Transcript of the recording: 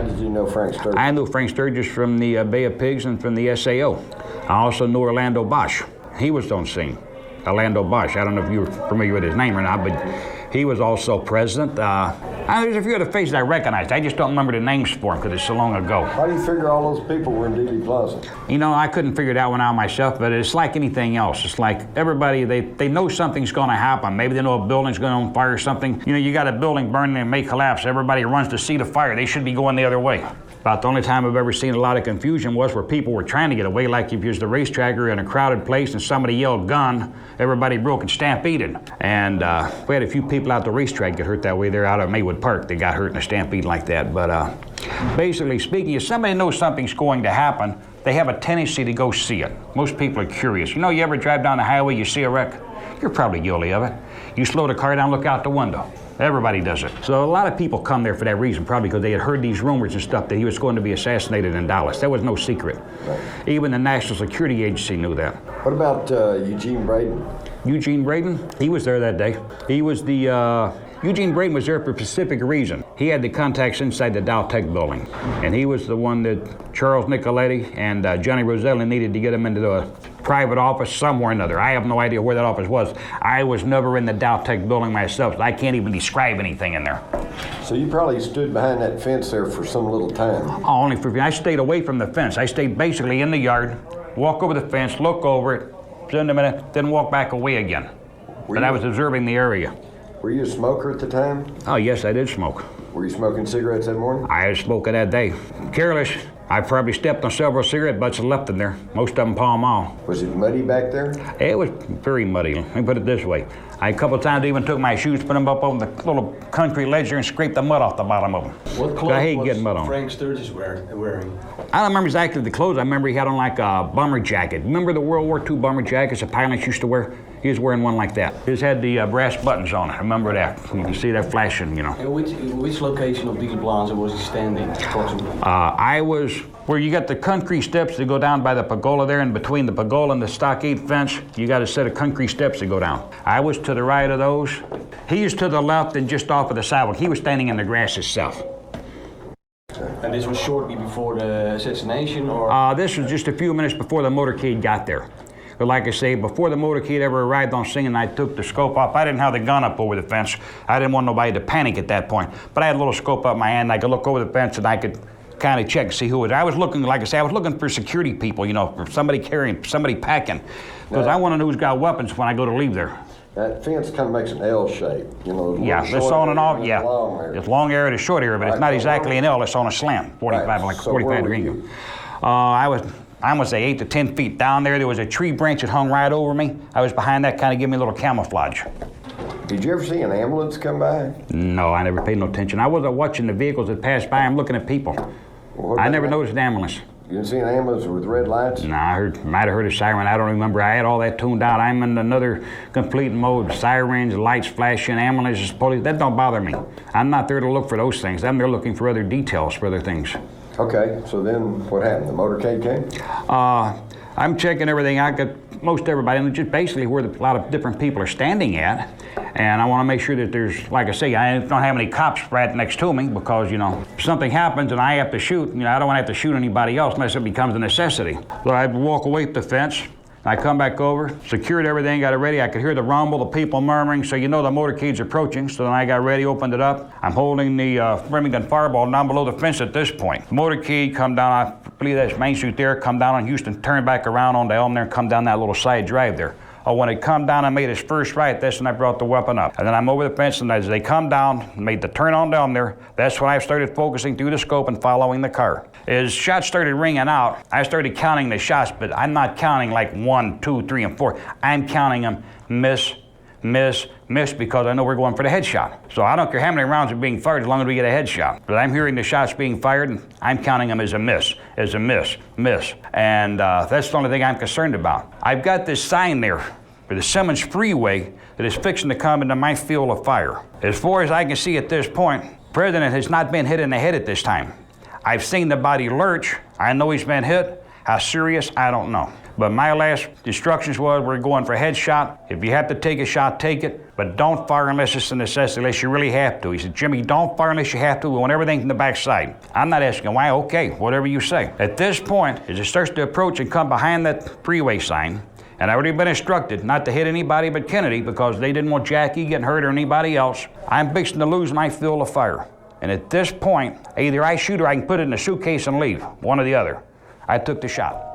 did you know Frank Sturgis? I knew Frank Sturgis from the Bay of Pigs and from the SAO. I also knew Orlando Bosch. He was on scene. Orlando Bosch. I don't know if you were familiar with his name or not, but he was also president. There's a few other faces I recognized. I just don't remember the names for them because it's so long ago. How do you figure all those people were in Dealey Plaza? You know, I couldn't figure that one out myself, but it's like anything else. It's like everybody, they know something's going to happen. Maybe they know a building's going on fire or something. You know, you got a building burning and may collapse. Everybody runs to see the fire. They should be going the other way. About the only time I've ever seen a lot of confusion was where people were trying to get away, like if you was the racetracker in a crowded place and somebody yelled gun, everybody broke and stampeded. And we had a few people out the racetrack get hurt that way. They're out of Maywood Park. They got hurt in a stampede like that. But basically speaking, if somebody knows something's going to happen, they have a tendency to go see it. Most people are curious. You know, you ever drive down the highway, you see a wreck? You're probably guilty of it. You slow the car down, look out the window. Everybody does it. So a lot of people come there for that reason, probably because they had heard these rumors and stuff that he was going to be assassinated in Dallas. That was no secret. Right. Even the National Security Agency knew that. What about Eugene Braden? Eugene Braden? He was there that day. He was the, Eugene Braden was there for a specific reason. He had the contacts inside the Dow Tech building. And he was the one that Charles Nicoletti and Johnny Roselli needed to get him into the private office somewhere or another. I have no idea where that office was. I was never in the Dow Tech building myself, so I can't even describe anything in there. So you probably stood behind that fence there for some little time. Oh, only for, I stayed away from the fence. I stayed basically in the yard, walk over the fence, look over it, spend a minute, then walk back away again. But I was observing the area. Were you a smoker at the time? Oh, yes, I did smoke. Were you smoking cigarettes that morning? I was smoking that day. Careless. I probably stepped on several cigarette butts and left them there. Most of them Pall Mall. Was it muddy back there? It was very muddy. Let me put it this way. I a couple of times even took my shoes, put them up on the little concrete ledge there and scraped the mud off the bottom of them. What clothes was Frank Sturgis wearing? I don't remember exactly the clothes. I remember he had on like a bomber jacket. Remember the World War II bomber jackets the pilots used to wear? He was wearing one like that. His had the brass buttons on it. I remember that. You can see that flashing, you know. And which location of Dealey Plaza was he standing approximately? I was where you got the concrete steps that go down by the pergola there, and between the pergola and the stockade fence, you got a set of concrete steps that go down. I was to the right of those. He was to the left and just off of the sidewalk. He was standing in the grass itself. And this was shortly before the assassination, or? This was just a few minutes before the motorcade got there. But like I say, before the motorcade ever arrived on scene and I took the scope off, I didn't have the gun up over the fence. I didn't want nobody to panic at that point. But I had a little scope up my hand, and I could look over the fence and I could kind of check, see who it was. I was looking, like I say, I was looking for security people, you know, for somebody carrying, somebody packing. Because I want to know who's got weapons when I go to leave there. That fence kind of makes an L shape, you know. Yeah, it's on and off, yeah. It's long area to short area, but it's not exactly an L, it's on a slant, 45, like 45 degree angle. I must say 8 to 10 feet down there. There was a tree branch that hung right over me. I was behind that, kind of gave me a little camouflage. Did you ever see an ambulance come by? No, I never paid no attention. I wasn't watching the vehicles that passed by. I'm looking at people. Well, I never noticed an ambulance. You didn't see an ambulance with red lights? No, I might have heard a siren. I don't remember. I had all that tuned out. I'm in another complete mode. Sirens, lights flashing, ambulances, police. That don't bother me. I'm not there to look for those things. I'm there looking for other details, for other things. Okay, so then what happened? The motorcade came? I'm checking everything. I got most everybody, and just basically where a lot of different people are standing at. And I want to make sure that there's, like I say, I don't have any cops right next to me because, you know, if something happens and I have to shoot, you know, I don't want to have to shoot anybody else unless it becomes a necessity. So I walk away from the fence. I come back over, secured everything, got it ready. I could hear the rumble, the people murmuring, so you know the motorcade's approaching. So then I got ready, opened it up. I'm holding the Remington fireball down below the fence at this point. The motorcade come down, I believe that's Main Street there, come down on Houston, turn back around on the Elm there, and come down that little side drive there. Oh, when it come down and made its first right, that's when I brought the weapon up. And then I'm over the fence, and as they come down, made the turn on down there, that's when I started focusing through the scope and following the car. As shots started ringing out, I started counting the shots, but I'm not counting like 1, 2, 3, and 4. I'm counting them miss, miss, miss, because I know we're going for the headshot. So I don't care how many rounds are being fired as long as we get a headshot. But I'm hearing the shots being fired, and I'm counting them as a miss, miss. And that's the only thing I'm concerned about. I've got this sign there for the Simmons Freeway that is fixing to come into my field of fire. As far as I can see at this point, the president has not been hit in the head at this time. I've seen the body lurch. I know he's been hit. How serious, I don't know. But my last instructions was we're going for headshot. If you have to take a shot, take it, but don't fire unless it's a necessity, unless you really have to. He said, Jimmy, don't fire unless you have to. We want everything from the backside. I'm not asking why. Okay, whatever you say. At this point, as it starts to approach and come behind that freeway sign, and I already been instructed not to hit anybody but Kennedy because they didn't want Jackie getting hurt or anybody else, I'm fixing to lose my field of fire. And at this point, either I shoot or I can put it in a suitcase and leave, one or the other. I took the shot.